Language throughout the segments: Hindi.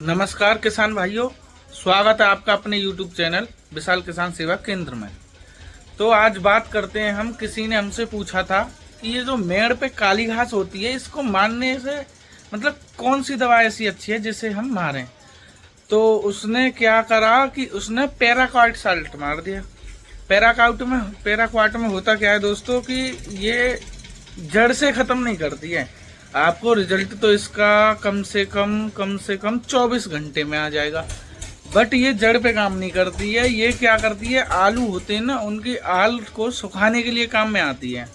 नमस्कार किसान भाइयों, स्वागत है आपका अपने YouTube चैनल विशाल किसान सेवा केंद्र में। तो आज बात करते हैं हम। किसी ने हमसे पूछा था कि ये जो मेड़ पे काली घास होती है, इसको मारने से मतलब कौन सी दवा ऐसी अच्छी है जिसे हम मारें। तो उसने क्या करा कि उसने पैराक्वाट साल्ट मार दिया। पैराक्वाट में होता क्या है दोस्तों कि ये जड़ से खत्म नहीं करती है। आपको रिजल्ट तो इसका कम से कम 24 घंटे में आ जाएगा, बट ये जड़ पे काम नहीं करती है। ये क्या करती है, आलू होते हैं ना, उनकी आल को सुखाने के लिए काम में आती है।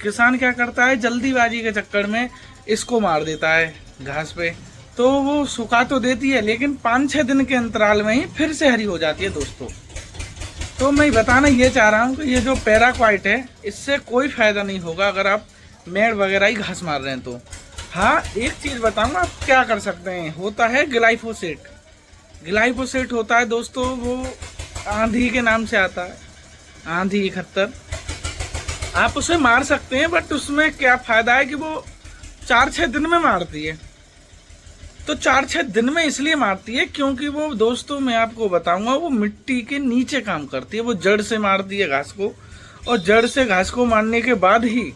किसान क्या करता है, जल्दीबाजी के चक्कर में इसको मार देता है घास पे, तो वो सुखा तो देती है लेकिन 5-6 दिन के अंतराल में ही फिर से हरी हो जाती है दोस्तों। तो मैं बताना ये चाह रहा हूँ कि ये जो पैराक्वाट है, इससे कोई फायदा नहीं होगा अगर आप मेड़ वगैरह ही घास मार रहे हैं तो। हाँ, एक चीज बताऊंगा आप क्या कर सकते हैं। होता है ग्लाइफोसेट होता है दोस्तों, वो आंधी के नाम से आता है, आंधी 71। आप उसे मार सकते हैं, बट उसमें क्या फायदा है कि वो 4-6 दिन में मारती है। तो 4-6 दिन में इसलिए मारती है क्योंकि वो दोस्तों मैं आपको बताऊंगा, वो मिट्टी के नीचे काम करती है। वो जड़ से मारती है घास को, और जड़ से घास को मारने के बाद ही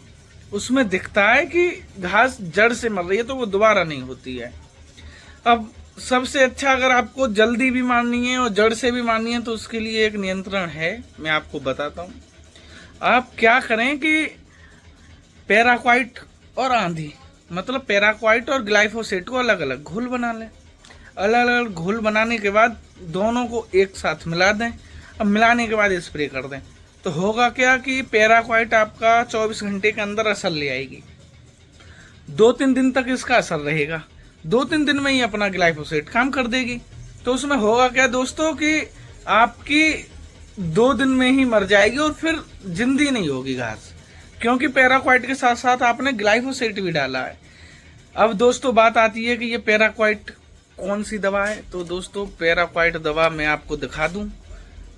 उसमें दिखता है कि घास जड़ से मर रही है, तो वो दोबारा नहीं होती है। अब सबसे अच्छा अगर आपको जल्दी भी मारनी है और जड़ से भी मारनी है तो उसके लिए एक नियंत्रण है, मैं आपको बताता हूँ। आप क्या करें कि पैराक्वाट और आंधी, मतलब पैराक्वाट और ग्लाइफोसेट को अलग अलग घोल बना लें। अलग अलग घोल बनाने के बाद दोनों को एक साथ मिला दें। अब मिलाने के बाद स्प्रे कर दें, तो होगा क्या कि पैराक्वाट आपका 24 घंटे के अंदर असर ले आएगी। 2-3 दिन तक इसका असर रहेगा। 2-3 दिन में ही अपना ग्लाइफोसेट काम कर देगी। तो उसमें होगा क्या दोस्तों कि आपकी 2 दिन में ही मर जाएगी और फिर जिंदी नहीं होगी घास, क्योंकि पैराक्वाट के साथ साथ आपने ग्लाइफोसेट भी डाला है। अब दोस्तों बात आती है कि ये पैराक्वाट कौन सी दवा है। तो दोस्तों पैराक्वाट दवा मैं आपको दिखा दूं।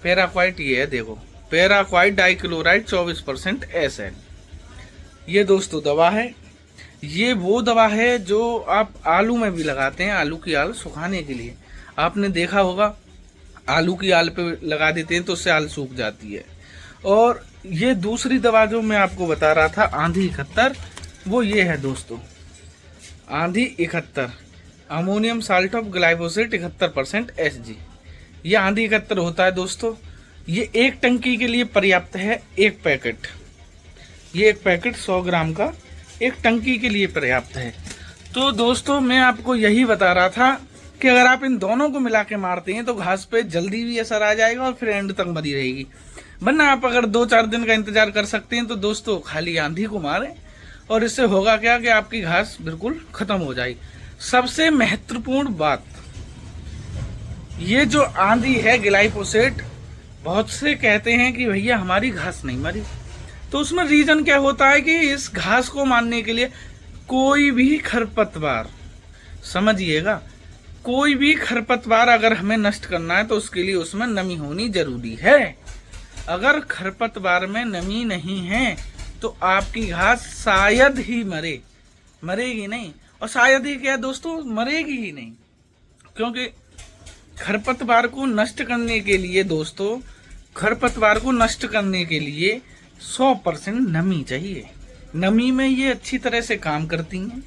पैराक्वाट ये है, देखो, पैराक्वाट डाइक्लोराइड 24% SN। ये दोस्तों दवा है। ये वो दवा है जो आप आलू में भी लगाते हैं, आलू की आल सुखाने के लिए। आपने देखा होगा, आलू की आल पे लगा देते हैं तो उससे आल सूख जाती है। और ये दूसरी दवा जो मैं आपको बता रहा था, आंधी 71, वो ये है दोस्तों, आंधी 71, ammonium salt of glyphosate 71% SG। ये आंधी 71 होता है दोस्तों। ये एक टंकी के लिए पर्याप्त है, एक पैकेट। ये एक पैकेट 100 ग्राम का एक टंकी के लिए पर्याप्त है। तो दोस्तों मैं आपको यही बता रहा था कि अगर आप इन दोनों को मिला के मारते हैं तो घास पे जल्दी भी असर आ जाएगा और फिर एंड तक मरी रहेगी। वरना आप अगर 2-4 दिन का इंतजार कर सकते हैं तो दोस्तों खाली आंधी को मारें, और इससे होगा क्या कि आपकी घास बिल्कुल खत्म हो जाएगी। सबसे महत्वपूर्ण बात, ये जो आंधी है ग्लाइफोसेट, बहुत से कहते हैं कि भैया हमारी घास नहीं मरी। तो उसमें रीजन क्या होता है कि इस घास को मारने के लिए कोई भी खरपतवार, समझिएगा, कोई भी खरपतवार अगर हमें नष्ट करना है तो उसके लिए उसमें नमी होनी जरूरी है। अगर खरपतवार में नमी नहीं है तो आपकी घास शायद ही मरेगी नहीं। और शायद ही क्या दोस्तों, मरेगी ही नहीं। क्योंकि खरपतवार को नष्ट करने के लिए दोस्तों, खरपतवार को नष्ट करने के लिए 100% नमी चाहिए। नमी में ये अच्छी तरह से काम करती हैं।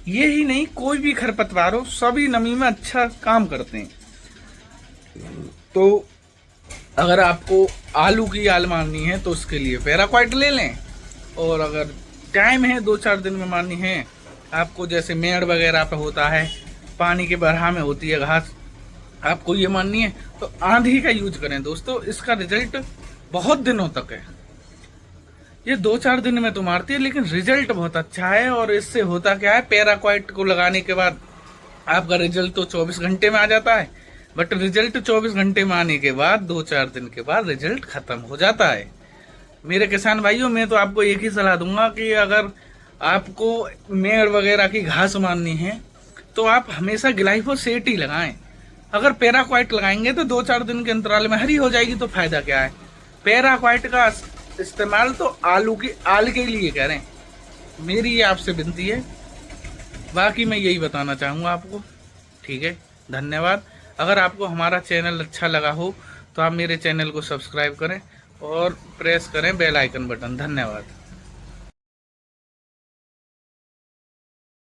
ये ही नहीं, कोई भी खरपतवार हो, सभी नमी में अच्छा काम करते हैं। तो अगर आपको आलू की आल मारनी है तो उसके लिए पैराक्वाट ले लें, और अगर टाइम है 2-4 दिन में मारनी है आपको, जैसे मेड़ वगैरह पे होता है, पानी के बरहा में होती है घास, आपको ये माननी है तो आंधी का यूज करें दोस्तों। इसका रिजल्ट बहुत दिनों तक है। ये 2-4 दिन में तो मारती है लेकिन रिजल्ट बहुत अच्छा है। और इससे होता क्या है, पैराक्वाट को लगाने के बाद आपका रिजल्ट तो 24 घंटे में आ जाता है, बट रिजल्ट 24 घंटे में आने के बाद 2-4 दिन के बाद रिजल्ट खत्म हो जाता है। मेरे किसान भाइयों, मैं तो आपको एक ही सलाह दूंगा कि अगर आपको मेड़ वगैरह की घास मारनी है तो आप हमेशा ग्लाइफोसेट ही लगाएं। अगर पैराक्वाट लगाएंगे तो 2-4 दिन के अंतराल में हरी हो जाएगी, तो फायदा क्या है। पैराक्वाट का इस्तेमाल तो आलू की आल के लिए करें, मेरी ये आपसे विनती है। बाकी मैं यही बताना चाहूंगा आपको, ठीक है। धन्यवाद। अगर आपको हमारा चैनल अच्छा लगा हो तो आप मेरे चैनल को सब्सक्राइब करें और प्रेस करें बेल आइकन बटन। धन्यवाद।